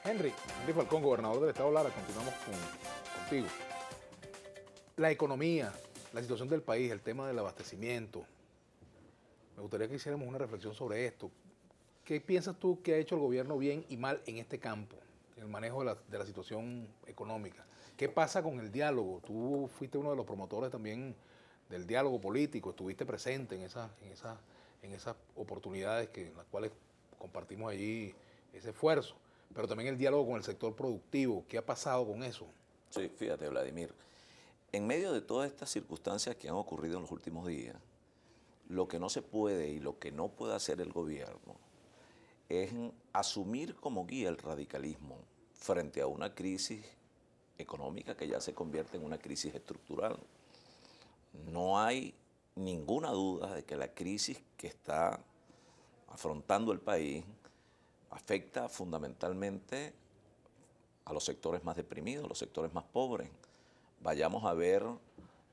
Henry Falcón, gobernador del estado Lara, continuamos contigo. La economía, la situación del país, el tema del abastecimiento. Me gustaría que hiciéramos una reflexión sobre esto. ¿Qué piensas tú que ha hecho el gobierno bien y mal en este campo, en el manejo de la situación económica? ¿Qué pasa con el diálogo? Tú fuiste uno de los promotores también del diálogo político, estuviste presente en esas oportunidades en las cuales compartimos allí ese esfuerzo, pero también el diálogo con el sector productivo. ¿Qué ha pasado con eso? Sí, fíjate, Vladimir, en medio de todas estas circunstancias que han ocurrido en los últimos días, lo que no se puede y lo que no puede hacer el gobierno es asumir como guía el radicalismo frente a una crisis económica que ya se convierte en una crisis estructural. No hay ninguna duda de que la crisis que está afrontando el país afecta fundamentalmente a los sectores más deprimidos, a los sectores más pobres. Vayamos a ver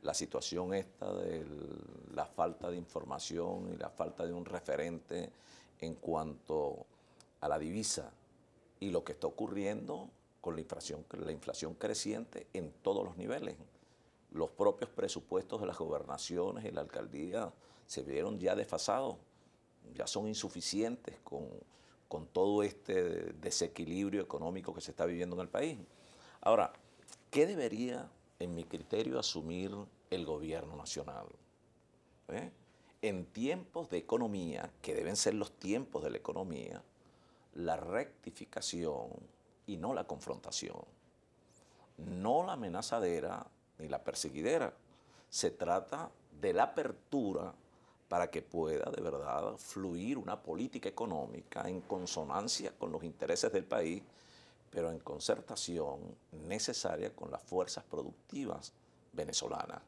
la situación esta de la falta de información y la falta de un referente en cuanto a la divisa y lo que está ocurriendo con la inflación creciente en todos los niveles. Los propios presupuestos de las gobernaciones y la alcaldía se vieron ya desfasados, ya son insuficientes con todo este desequilibrio económico que se está viviendo en el país. Ahora, ¿qué debería, en mi criterio, asumir el gobierno nacional? En tiempos de economía, que deben ser los tiempos de la economía, la rectificación y no la confrontación, no la amenazadera ni la perseguidera. Se trata de la apertura para que pueda de verdad fluir una política económica en consonancia con los intereses del país, pero en concertación necesaria con las fuerzas productivas venezolanas.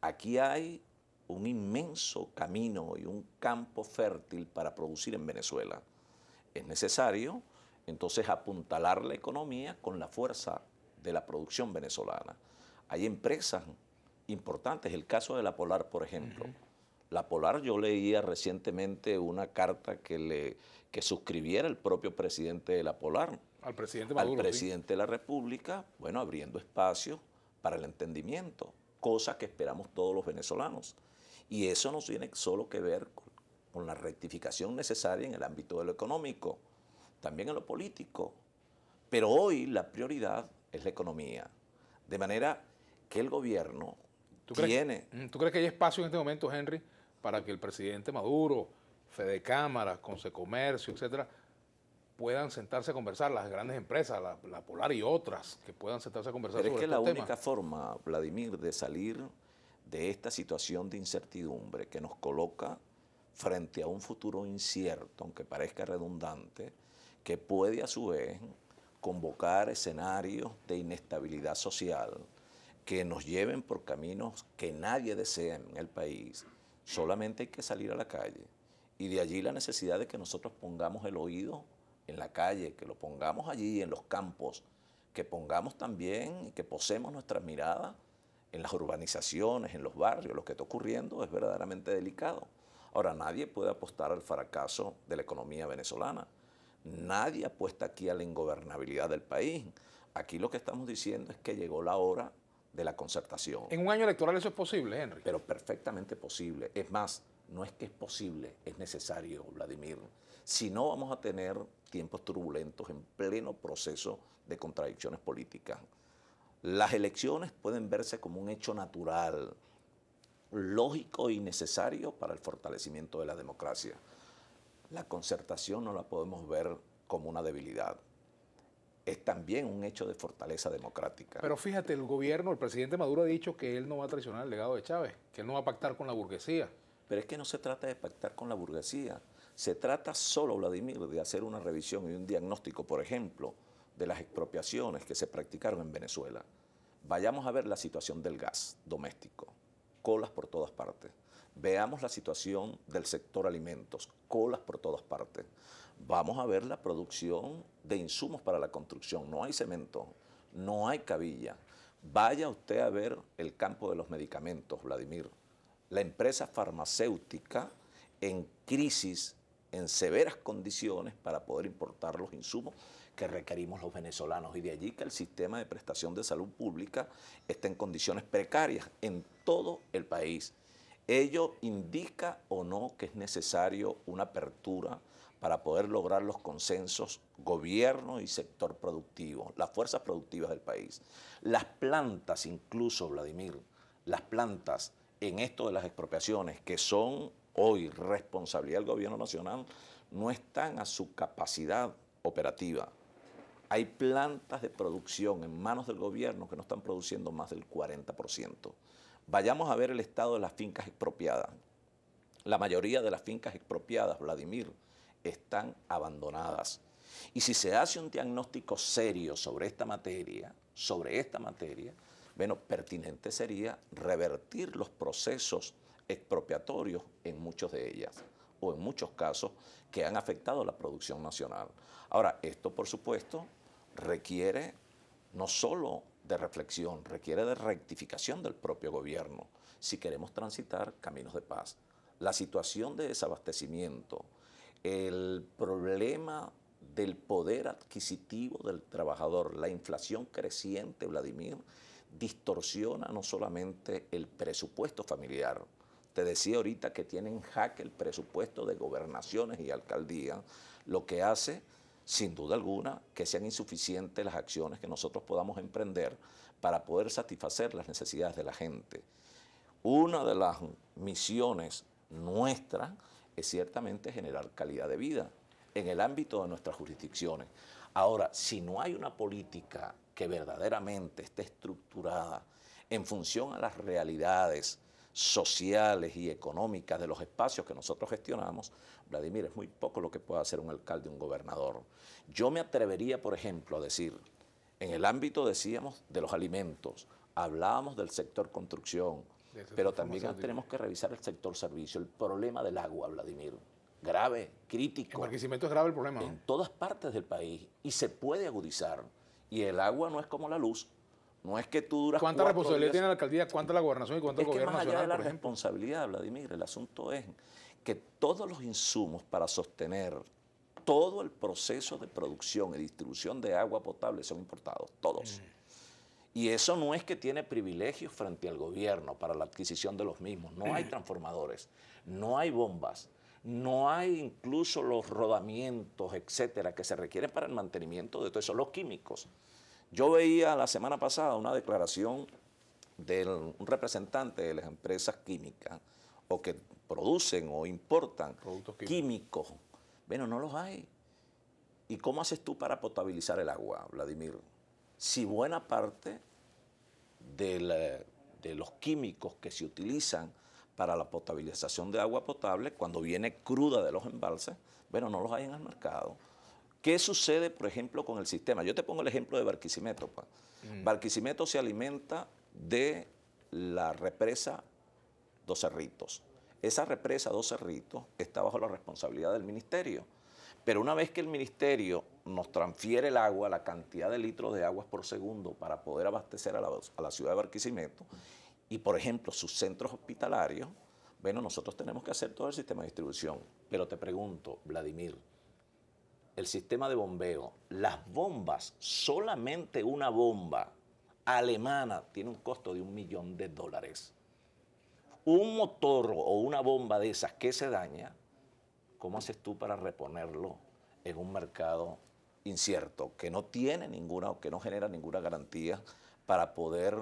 Aquí hay un inmenso camino y un campo fértil para producir en Venezuela. Es necesario entonces apuntalar la economía con la fuerza de la producción venezolana. Hay empresas importantes, el caso de la Polar, por ejemplo. La Polar, yo leía recientemente una carta que suscribiera el propio presidente de la Polar. Al presidente Maduro. Al presidente de la República, bueno, abriendo espacios para el entendimiento, cosa que esperamos todos los venezolanos. Y eso no tiene solo que ver con la rectificación necesaria en el ámbito de lo económico, también en lo político. Pero hoy la prioridad es la economía. De manera que el gobierno ¿Tú crees que hay espacio en este momento, Henry, para que el presidente Maduro, Fede Cámara, Consecomercio, etcétera, puedan sentarse a conversar, las grandes empresas, la Polar y otras, que puedan sentarse a conversar sobre estos temas? Pero es que la única forma, Vladimir, de salir de esta situación de incertidumbre que nos coloca frente a un futuro incierto, aunque parezca redundante, que puede a su vez convocar escenarios de inestabilidad social que nos lleven por caminos que nadie desea en el país. Solamente hay que salir a la calle. Y de allí la necesidad de que nosotros pongamos el oído en la calle, que lo pongamos allí en los campos, que pongamos también y que posemos nuestras miradas en las urbanizaciones, en los barrios. Lo que está ocurriendo es verdaderamente delicado. Ahora, nadie puede apostar al fracaso de la economía venezolana. Nadie apuesta aquí a la ingobernabilidad del país. Aquí lo que estamos diciendo es que llegó la hora de la concertación. En un año electoral eso es posible, Henry. Pero perfectamente posible. Es más, no es que es posible, es necesario, Vladimir. Si no, vamos a tener tiempos turbulentos en pleno proceso de contradicciones políticas. Las elecciones pueden verse como un hecho natural, lógico y necesario para el fortalecimiento de la democracia. La concertación no la podemos ver como una debilidad. Es también un hecho de fortaleza democrática. Pero fíjate, el gobierno, el presidente Maduro ha dicho que él no va a traicionar el legado de Chávez, que él no va a pactar con la burguesía. Pero es que no se trata de pactar con la burguesía. Se trata solo, Vladimir, de hacer una revisión y un diagnóstico, por ejemplo, de las expropiaciones que se practicaron en Venezuela. Vayamos a ver la situación del gas doméstico, colas por todas partes. Veamos la situación del sector alimentos, colas por todas partes. Vamos a ver la producción de insumos para la construcción. No hay cemento, no hay cabilla. Vaya usted a ver el campo de los medicamentos, Vladimir. La empresa farmacéutica en crisis, en severas condiciones para poder importar los insumos que requerimos los venezolanos, y de allí que el sistema de prestación de salud pública esté en condiciones precarias en todo el país. Ello indica o no que es necesario una apertura para poder lograr los consensos gobierno y sector productivo, las fuerzas productivas del país. Las plantas incluso, Vladimir, las plantas en esto de las expropiaciones, que son hoy responsabilidad del gobierno nacional, no están a su capacidad operativa. Hay plantas de producción en manos del gobierno que no están produciendo más del 40%. Vayamos a ver el estado de las fincas expropiadas. La mayoría de las fincas expropiadas, Vladimir, están abandonadas. Y si se hace un diagnóstico serio sobre esta materia, bueno, pertinente sería revertir los procesos expropiatorios en muchas de ellas, o en muchos casos que han afectado a la producción nacional. Ahora, esto por supuesto requiere no solo de reflexión, requiere de rectificación del propio gobierno si queremos transitar caminos de paz. La situación de desabastecimiento, el problema del poder adquisitivo del trabajador, la inflación creciente, Vladimir, distorsiona no solamente el presupuesto familiar. Te decía ahorita que tiene en jaque el presupuesto de gobernaciones y alcaldías, lo que hace, sin duda alguna, que sean insuficientes las acciones que nosotros podamos emprender para poder satisfacer las necesidades de la gente. Una de las misiones nuestras es ciertamente generar calidad de vida en el ámbito de nuestras jurisdicciones. Ahora, si no hay una política que verdaderamente esté estructurada en función a las realidades sociales y económicas de los espacios que nosotros gestionamos, Vladimir, es muy poco lo que puede hacer un alcalde, un gobernador. Yo me atrevería, por ejemplo, a decir, en el ámbito, decíamos, de los alimentos, hablábamos del sector construcción, pero también tenemos que revisar el sector servicio, el problema del agua, Vladimir, grave, crítico. En Barquisimeto es grave el problema, ¿no? En todas partes del país, y se puede agudizar. Y el agua no es como la luz. No es que tú duras ¿Cuánta responsabilidad tiene la alcaldía, cuánta la gobernación y cuánto el gobierno nacional? Es que más allá de la responsabilidad, Vladimir, el asunto es que todos los insumos para sostener todo el proceso de producción y distribución de agua potable son importados, todos. Y eso no es que tiene privilegios frente al gobierno para la adquisición de los mismos. No hay transformadores, no hay bombas, no hay incluso los rodamientos, etcétera, que se requieren para el mantenimiento de todo eso, los químicos. Yo veía la semana pasada una declaración de un representante de las empresas químicas o que producen o importan productos químicos. Bueno, no los hay. ¿Y cómo haces tú para potabilizar el agua, Vladimir? Si buena parte de los químicos que se utilizan para la potabilización de agua potable, cuando viene cruda de los embalses, bueno, no los hay en el mercado. ¿Qué sucede, por ejemplo, con el sistema? Yo te pongo el ejemplo de Barquisimeto. Barquisimeto se alimenta de la represa Dos Cerritos. Esa represa Dos Cerritos está bajo la responsabilidad del ministerio. Pero una vez que el ministerio nos transfiere el agua, la cantidad de litros de aguas por segundo para poder abastecer a la ciudad de Barquisimeto y, por ejemplo, sus centros hospitalarios, bueno, nosotros tenemos que hacer todo el sistema de distribución. Pero te pregunto, Vladimir, el sistema de bombeo, las bombas, solamente una bomba alemana tiene un costo de $1 millón. Un motor o una bomba de esas que se daña, ¿cómo haces tú para reponerlo en un mercado incierto, que no tiene ninguna o que no genera ninguna garantía para poder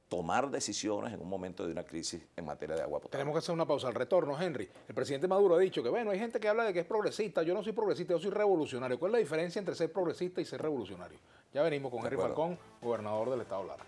tomar decisiones en un momento de una crisis en materia de agua potable? Tenemos que hacer una pausa al retorno, Henry. El presidente Maduro ha dicho que, bueno, hay gente que habla de que es progresista. Yo no soy progresista, yo soy revolucionario. ¿Cuál es la diferencia entre ser progresista y ser revolucionario? Ya venimos con Henry Falcón, gobernador del estado Lara.